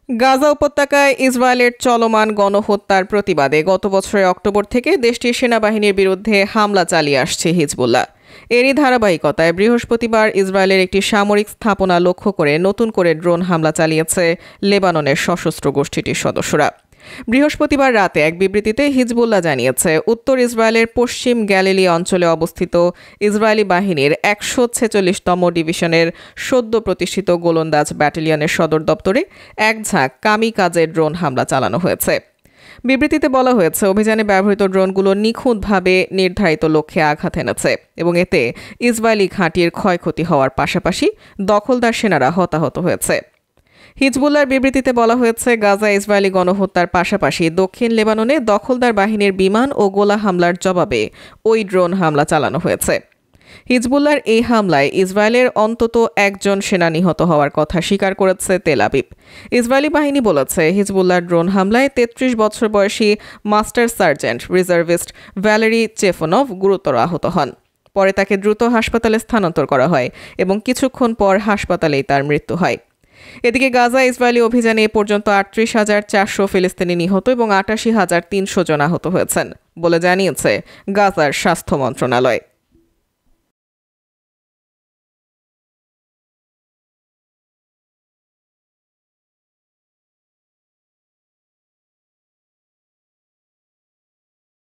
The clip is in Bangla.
গাজা উপত্যকায় ইসরায়েলের চলমান গণহত্যার প্রতিবাদে গত বছরের অক্টোবর থেকে দেশটির সেনাবাহিনীর বিরুদ্ধে হামলা চালিয়ে আসছে হিজবুল্লাহ। এরই ধারাবাহিকতায় বৃহস্পতিবার ইসরায়েলের একটি সামরিক স্থাপনা লক্ষ্য করে নতুন করে ড্রোন হামলা চালিয়েছে লেবাননের সশস্ত্র গোষ্ঠীটির সদস্যরা। বৃহস্পতিবার রাতে এক বিবৃতিতে হিজবুল্লাহ জানিয়েছে, উত্তর ইসরায়েলের পশ্চিম গ্যালিলি অঞ্চলে অবস্থিত ইসরায়েলি বাহিনীর ১৪৬তম ডিভিশনের সদ্য প্রতিষ্ঠিত গোলন্দাজ ব্যাটালিয়নের সদর দপ্তরে এক ঝাঁক কামিকাজে ড্রোন হামলা চালানো হয়েছে। বিবৃতিতে বলা হয়েছে, অভিযানে ব্যবহৃত ড্রোনগুলো নিখুঁতভাবে নির্ধারিত লক্ষ্যে আঘাত এনেছে এবং এতে ইসরায়েলি ঘাঁটির ক্ষয়ক্ষতি হওয়ার পাশাপাশি দখলদার সেনারা হতাহত হয়েছে। হিজবুল্লাহর বিবৃতিতে বলা হয়েছে, গাজা ইসরায়েলি গণহত্যার পাশাপাশি দক্ষিণ লেবাননে দখলদার বাহিনীর বিমান ও গোলা হামলার জবাবে ওই ড্রোন হামলা চালানো হয়েছে। হিজবুল্লাহর এই হামলায় ইসরায়েলের অন্তত একজন সেনা নিহত হওয়ার কথা স্বীকার করেছে তেল আবিব। ইসরায়েলি বাহিনী বলেছে, হিজবুল্লাহর ড্রোন হামলায় ৩৩ বছর বয়সী মাস্টার সার্জেন্ট রিজার্ভিস্ট ভ্যালেরি চেফনভ গুরুতর আহত হন। পরে তাকে দ্রুত হাসপাতালে স্থানান্তর করা হয় এবং কিছুক্ষণ পর হাসপাতালেই তার মৃত্যু হয়। এদিকে গাজা ইসরায়েলি অভিযানে এ পর্যন্ত ৩৮,৪০০ ফিলিস্তিনি নিহত এবং ৮৮,৩০০ জন আহত হয়েছেন বলে জানিয়েছে গাজার স্বাস্থ্য মন্ত্রণালয়।